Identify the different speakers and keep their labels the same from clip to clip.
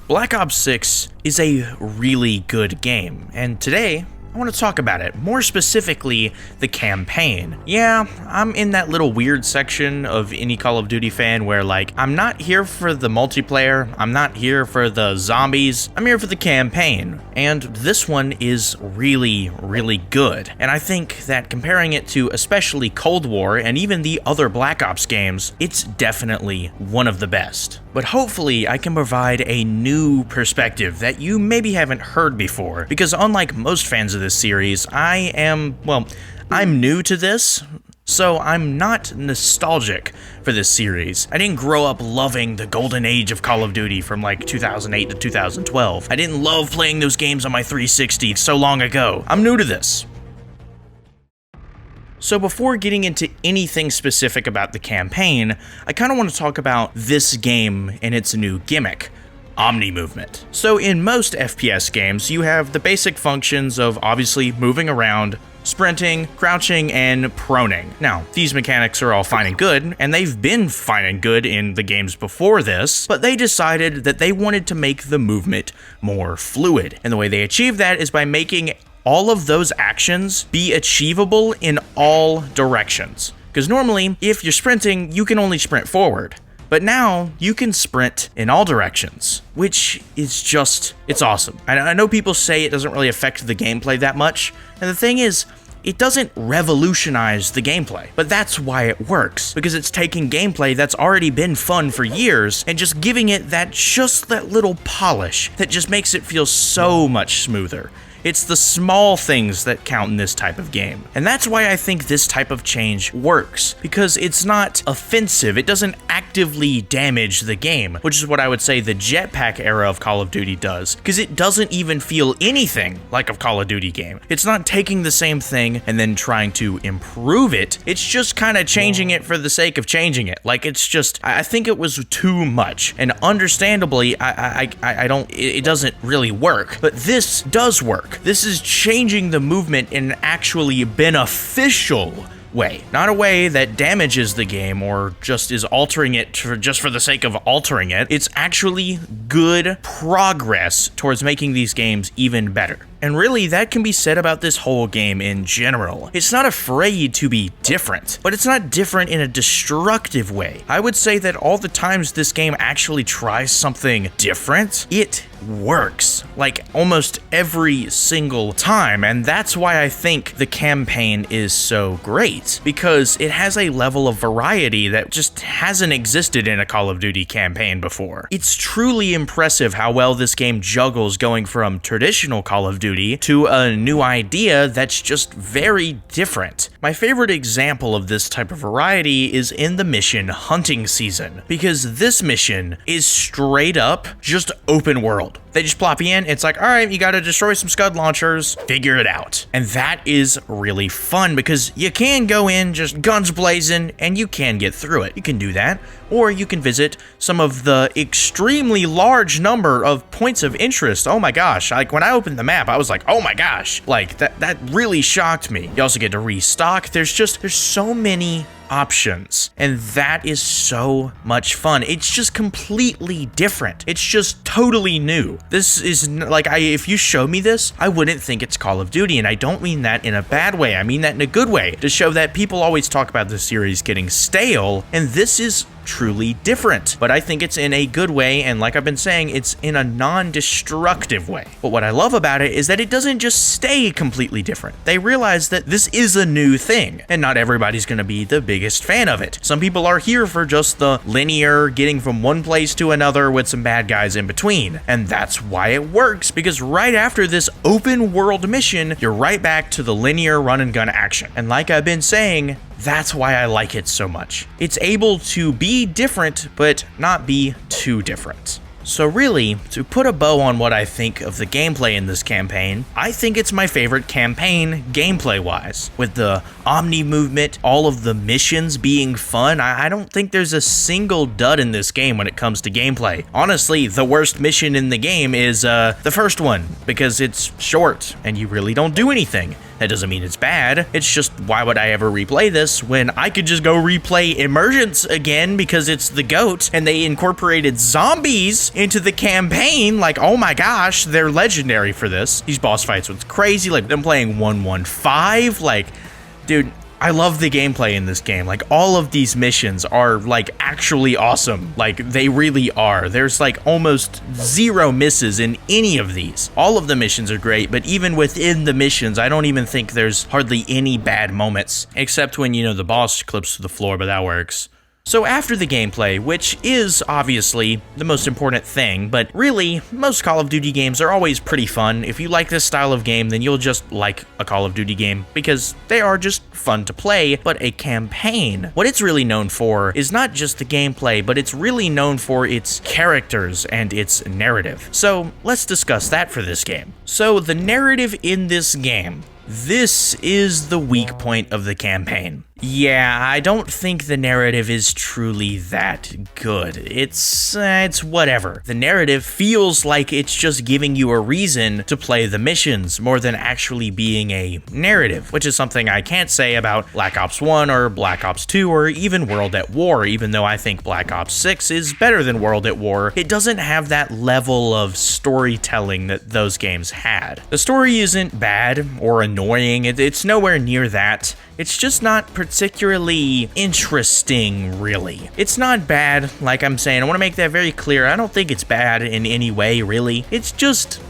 Speaker 1: Black Ops 6 is a really good game, and today I want to talk about it, more specifically, the campaign. Yeah, I'm in that little weird section of any Call of Duty fan where, like, I'm not here for the multiplayer, I'm not here for the zombies, I'm here for the campaign. And this one is really, really good. And I think that comparing it to especially Cold War and even the other Black Ops games, it's definitely one of the best. But hopefully I can provide a new perspective that you maybe haven't heard before, because unlike most fans of this series, I'm new to this, so I'm not nostalgic for this series. I didn't grow up loving the golden age of Call of Duty from like 2008 to 2012. I didn't love playing those games on my 360 so long ago. I'm new to this. So before getting into anything specific about the campaign, I kind of want to talk about this game and its new gimmick, Omni Movement. So in most FPS games, you have the basic functions of obviously moving around, sprinting, crouching, and proning. Now, these mechanics are all fine and good, and they've been fine and good in the games before this, but they decided that they wanted to make the movement more fluid. And the way they achieved that is by making all of those actions be achievable in all directions. Because normally, if you're sprinting, you can only sprint forward. But now, you can sprint in all directions, which is just, it's awesome. I know people say it doesn't really affect the gameplay that much, and the thing is, it doesn't revolutionize the gameplay, but that's why it works, because it's taking gameplay that's already been fun for years and just giving it that little polish that just makes it feel so much smoother. It's the small things that count in this type of game. And that's why I think this type of change works, because it's not offensive. It doesn't actively damage the game, which is what I would say the jetpack era of Call of Duty does, because it doesn't even feel anything like a Call of Duty game. It's not taking the same thing and then trying to improve it. It's just kind of changing it for the sake of changing it. Like, it's just, I think it was too much. And understandably, it doesn't really work. But this does work. This is changing the movement in an actually beneficial way, not a way that damages the game or just is altering it just for the sake of altering it. It's actually good progress towards making these games even better. And really, that can be said about this whole game in general. It's not afraid to be different, but it's not different in a destructive way. I would say that all the times this game actually tries something different, it works, like almost every single time, and that's why I think the campaign is so great, because it has a level of variety that just hasn't existed in a Call of Duty campaign before. It's truly impressive how well this game juggles going from traditional Call of Duty to a new idea that's just very different. My favorite example of this type of variety is in the mission Hunting Season, because this mission is straight up just open world. They just plop you in, it's like, alright, you gotta destroy some Scud launchers, figure it out. And that is really fun, because you can go in just guns blazing, and you can get through it. You can do that. Or you can visit some of the extremely large number of points of interest. Oh my gosh, like when I opened the map, I was like, oh my gosh, like that really shocked me. You also get to restock. There's so many options, and that is so much fun. It's just completely different. It's just totally new. This is like, if you show me this, I wouldn't think it's Call of Duty, and I don't mean that in a bad way. I mean that in a good way, to show that people always talk about the series getting stale, and this is truly different, but I think it's in a good way, and like I've been saying, it's in a non-destructive way. But what I love about it is that it doesn't just stay completely different. They realize that this is a new thing, and not everybody's gonna be the biggest fan of it. Some people are here for just the linear getting from one place to another with some bad guys in between, and that's why it works, because right after this open world mission, you're right back to the linear run and gun action. And like I've been saying, that's why I like it so much. It's able to be different, but not be too different. So really, to put a bow on what I think of the gameplay in this campaign, I think it's my favorite campaign gameplay-wise. With the Omni Movement, all of the missions being fun, I don't think there's a single dud in this game when it comes to gameplay. Honestly, the worst mission in the game is the first one, because it's short and you really don't do anything. That doesn't mean it's bad. It's just, why would I ever replay this when I could just go replay Emergence again because it's the GOAT, and they incorporated zombies into the campaign? Like, oh my gosh, they're legendary for this. These boss fights was crazy, like them playing 115, like, dude, I love the gameplay in this game. Like, all of these missions are like actually awesome. Like, they really are. There's like almost zero misses in any of these. All of the missions are great, but even within the missions, I don't even think there's hardly any bad moments, except when, you know, the boss clips to the floor, but that works. So after the gameplay, which is obviously the most important thing, but really, most Call of Duty games are always pretty fun. If you like this style of game, then you'll just like a Call of Duty game because they are just fun to play. But a campaign, what it's really known for is not just the gameplay, but it's really known for its characters and its narrative. So let's discuss that for this game. So the narrative in this game, this is the weak point of the campaign. Yeah, I don't think the narrative is truly that good. It's whatever. The narrative feels like it's just giving you a reason to play the missions more than actually being a narrative, which is something I can't say about Black Ops 1 or Black Ops 2 or even World at War. Even though I think Black Ops 6 is better than World at War, it doesn't have that level of storytelling that those games had. The story isn't bad or annoying, it's nowhere near that. It's just not particularly interesting, really. It's not bad, like I'm saying. I want to make that very clear. I don't think it's bad in any way, really. It's just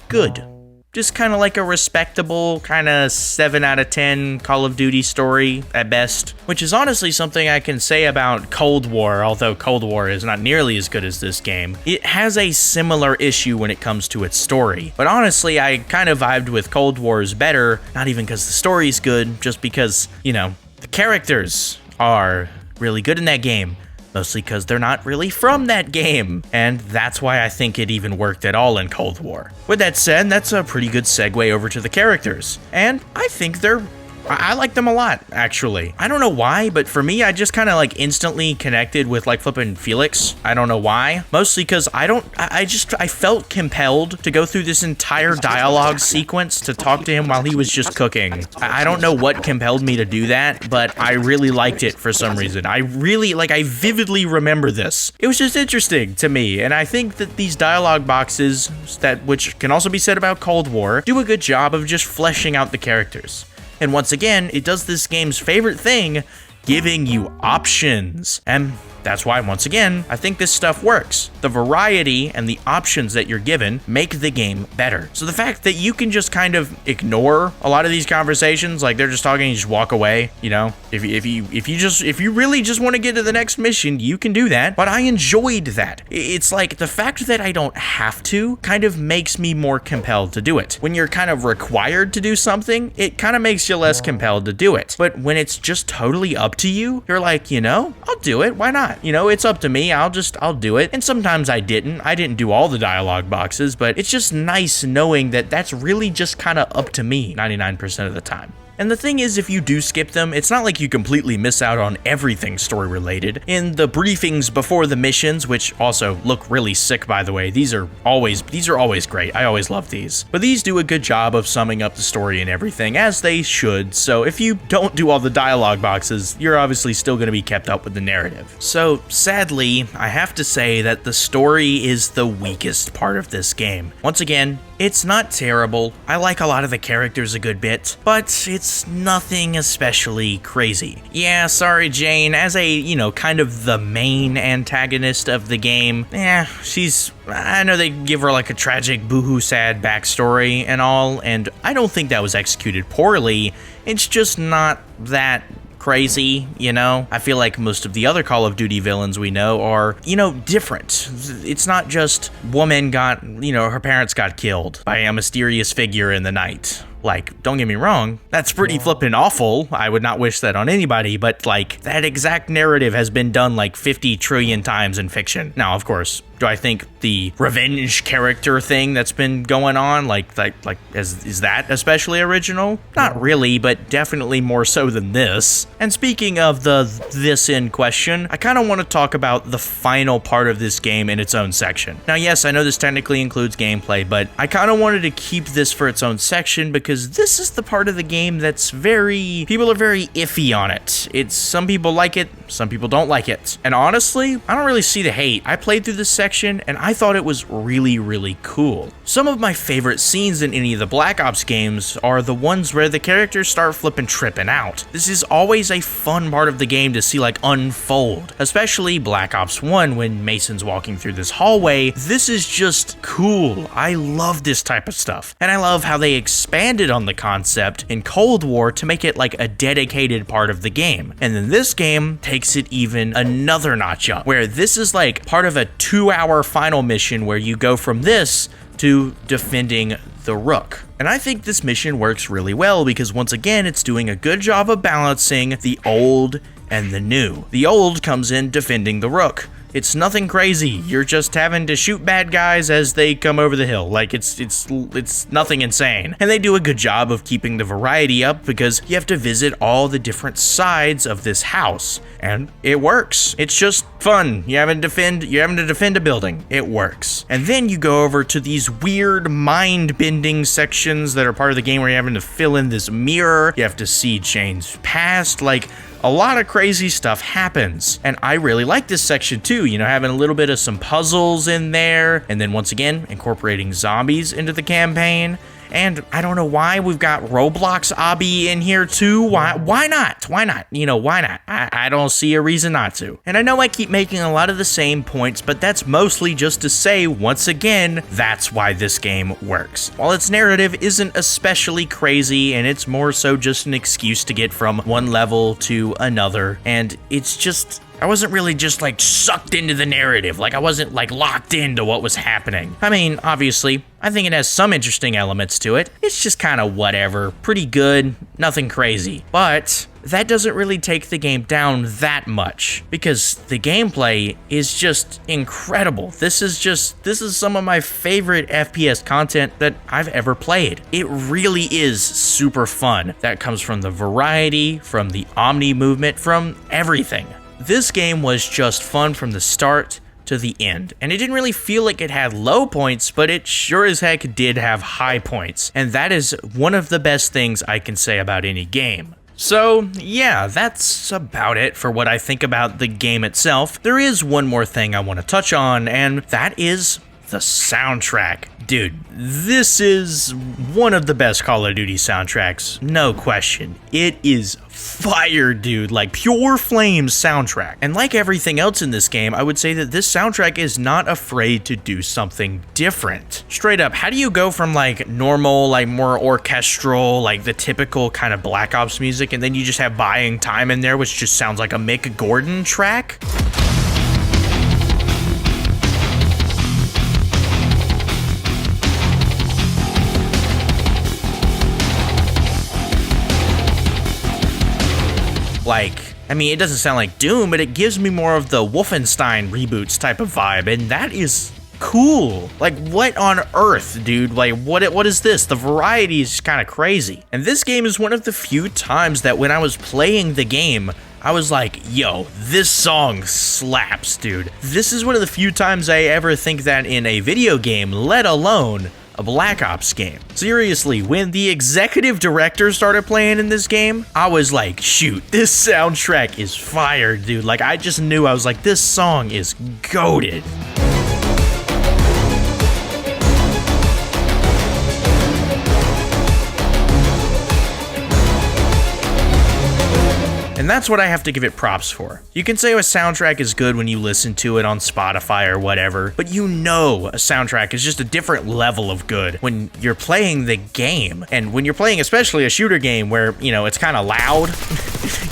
Speaker 1: good. Just kind of like a respectable, kind of 7 out of 10 Call of Duty story at best, which is honestly something I can say about Cold War, although Cold War is not nearly as good as this game. It has a similar issue when it comes to its story, but honestly, I kind of vibed with Cold War's better, not even because the story's good, just because, you know, the characters are really good in that game. Mostly because they're not really from that game, and that's why I think it even worked at all in Cold War. With that said, that's a pretty good segue over to the characters, and I think I like them a lot, actually. I don't know why, but for me, I just kind of like instantly connected with like flipping Felix. I don't know why. Mostly because I felt compelled to go through this entire dialogue sequence to talk to him while he was just cooking. I don't know what compelled me to do that, but I really liked it for some reason. I vividly remember this. It was just interesting to me, and I think that these dialogue boxes, which can also be said about Cold War, do a good job of just fleshing out the characters. And once again, it does this game's favorite thing, giving you options. And that's why, once again, I think this stuff works. The variety and the options that you're given make the game better. So the fact that you can just kind of ignore a lot of these conversations, like they're just talking and you just walk away, you know, if you really just want to get to the next mission, you can do that. But I enjoyed that. It's like the fact that I don't have to kind of makes me more compelled to do it. When you're kind of required to do something, it kind of makes you less compelled to do it. But when it's just totally up to you, you're like, you know, I'll do it. Why not? You know, it's up to me. I'll do it. And sometimes I didn't do all the dialogue boxes, but it's just nice knowing that that's really just kind of up to me 99% of the time. And the thing is, if you do skip them, it's not like you completely miss out on everything story related. In the briefings before the missions, which also look really sick, by the way, these are always great. I always love these. But these do a good job of summing up the story and everything, as they should. So if you don't do all the dialogue boxes, you're obviously still going to be kept up with the narrative. So sadly, I have to say that the story is the weakest part of this game. Once again, it's not terrible. I like a lot of the characters a good bit, but it's nothing especially crazy. Yeah, sorry Jane, as a, you know, kind of the main antagonist of the game, I know they give her like a tragic boohoo sad backstory and all, and I don't think that was executed poorly. It's just not that crazy, you know? I feel like most of the other Call of Duty villains we know are, you know, different. It's not just woman got, you know, her parents got killed by a mysterious figure in the night. Like, don't get me wrong, that's pretty flippin' awful. I would not wish that on anybody, but like, that exact narrative has been done like 50 trillion times in fiction. Now, of course, Do I think the revenge character thing that's been going on, is that especially original? Not really, but definitely more so than this. And speaking of this in question, I kind of want to talk about the final part of this game in its own section. Now, yes, I know this technically includes gameplay, but I kind of wanted to keep this for its own section because this is the part of the game that's people are very iffy on it. Some people like it, some people don't like it. And honestly, I don't really see the hate. I played through this section and I thought it was really, really cool. Some of my favorite scenes in any of the Black Ops games are the ones where the characters start tripping out. This is always a fun part of the game to see unfold, especially Black Ops 1 when Mason's walking through this hallway. This is just cool. I love this type of stuff. And I love how they expanded on the concept in Cold War to make it a dedicated part of the game. And then this game takes it even another notch up, where this is part of a 2-hour final mission where you go from this to defending the Rook. And I think this mission works really well because once again, it's doing a good job of balancing the old and the new. The old comes in defending the Rook. It's nothing crazy. You're just having to shoot bad guys as they come over the hill. It's nothing insane. And they do a good job of keeping the variety up because you have to visit all the different sides of this house. And it works. It's just fun. You're having to defend a building. It works. And then you go over to these weird mind-bending sections that are part of the game where you're having to fill in this mirror. You have to see Jane's past. A lot of crazy stuff happens, and I really like this section too, having a little bit of some puzzles in there, and then once again, incorporating zombies into the campaign. And I don't know why we've got Roblox obby in here too. Why not? Why not? Why not? I don't see a reason not to. And I know I keep making a lot of the same points, but that's mostly just to say, once again, that's why this game works. While its narrative isn't especially crazy, and it's more so just an excuse to get from one level to another, and it's just... I wasn't really just sucked into the narrative. I wasn't locked into what was happening. I mean, obviously, I think it has some interesting elements to it. It's just kind of whatever. Pretty good, nothing crazy. But that doesn't really take the game down that much because the gameplay is just incredible. This is some of my favorite FPS content that I've ever played. It really is super fun. That comes from the variety, from the Omni Movement, from everything. This game was just fun from the start to the end, and it didn't really feel like it had low points, but it sure as heck did have high points, and that is one of the best things I can say about any game. So yeah, that's about it for what I think about the game itself. There is one more thing I want to touch on, and that is the soundtrack. Dude, this is one of the best Call of Duty soundtracks, no question. It is fire, dude, pure flames soundtrack. And like everything else in this game, I would say that this soundtrack is not afraid to do something different. Straight up, how do you go from normal, more orchestral, the typical kind of Black Ops music, and then you just have Buying Time in there, which just sounds like a Mick Gordon track? I mean, it doesn't sound like Doom, but it gives me more of the Wolfenstein reboots type of vibe, and that is cool. What on earth, dude? What is this? The variety is kind of crazy. And this game is one of the few times that when I was playing the game, I was like, yo, this song slaps, dude. This is one of the few times I ever think that in a video game, let alone a Black Ops game. Seriously, when the executive director started playing in this game, I was like, shoot, this soundtrack is fire, dude. I just knew, I was like, this song is goated. And that's what I have to give it props for. You can say a soundtrack is good when you listen to it on Spotify or whatever, but a soundtrack is just a different level of good when you're playing the game. And when you're playing especially a shooter game where, it's kind of loud,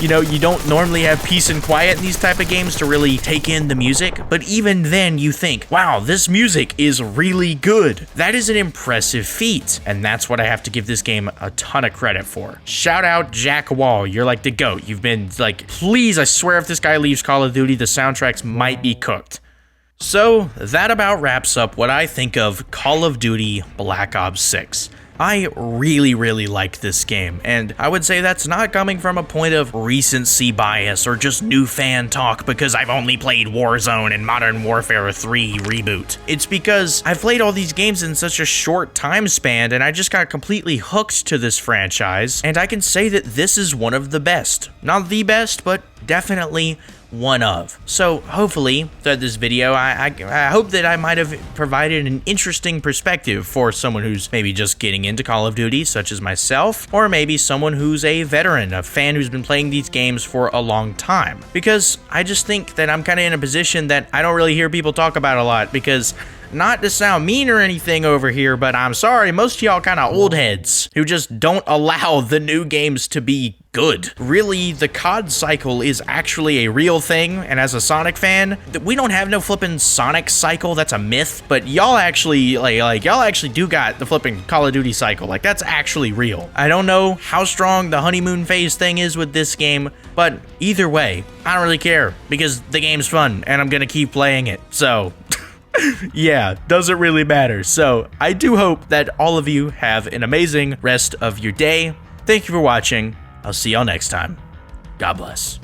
Speaker 1: you don't normally have peace and quiet in these type of games to really take in the music, but even then you think, wow, this music is really good. That is an impressive feat, and that's what I have to give this game a ton of credit for. Shout out Jack Wall, you're the GOAT. You've been please, I swear if this guy leaves Call of Duty, the soundtracks might be cooked. So that about wraps up what I think of Call of Duty Black Ops 6. I really like this game, and I would say that's not coming from a point of recency bias or just new fan talk because I've only played Warzone and Modern Warfare 3 Reboot. It's because I've played all these games in such a short time span and I just got completely hooked to this franchise, and I can say that this is one of the best. Not the best, but definitely one of. So hopefully throughout this video, I hope that I might have provided an interesting perspective for someone who's maybe just getting into Call of Duty, such as myself, or maybe someone who's a veteran, a fan who's been playing these games for a long time. Because I just think that I'm kind of in a position that I don't really hear people talk about a lot, because not to sound mean or anything over here, but I'm sorry, most of y'all kind of old heads who just don't allow the new games to be good. Really, the COD cycle is actually a real thing, and as a Sonic fan, we don't have no flippin' Sonic cycle, that's a myth, but y'all actually, y'all actually do got the flippin' Call of Duty cycle, like, that's actually real. I don't know how strong the honeymoon phase thing is with this game, but either way, I don't really care, because the game's fun, and I'm gonna keep playing it, so yeah, doesn't really matter. So I do hope that all of you have an amazing rest of your day. Thank you for watching. I'll see y'all next time. God bless.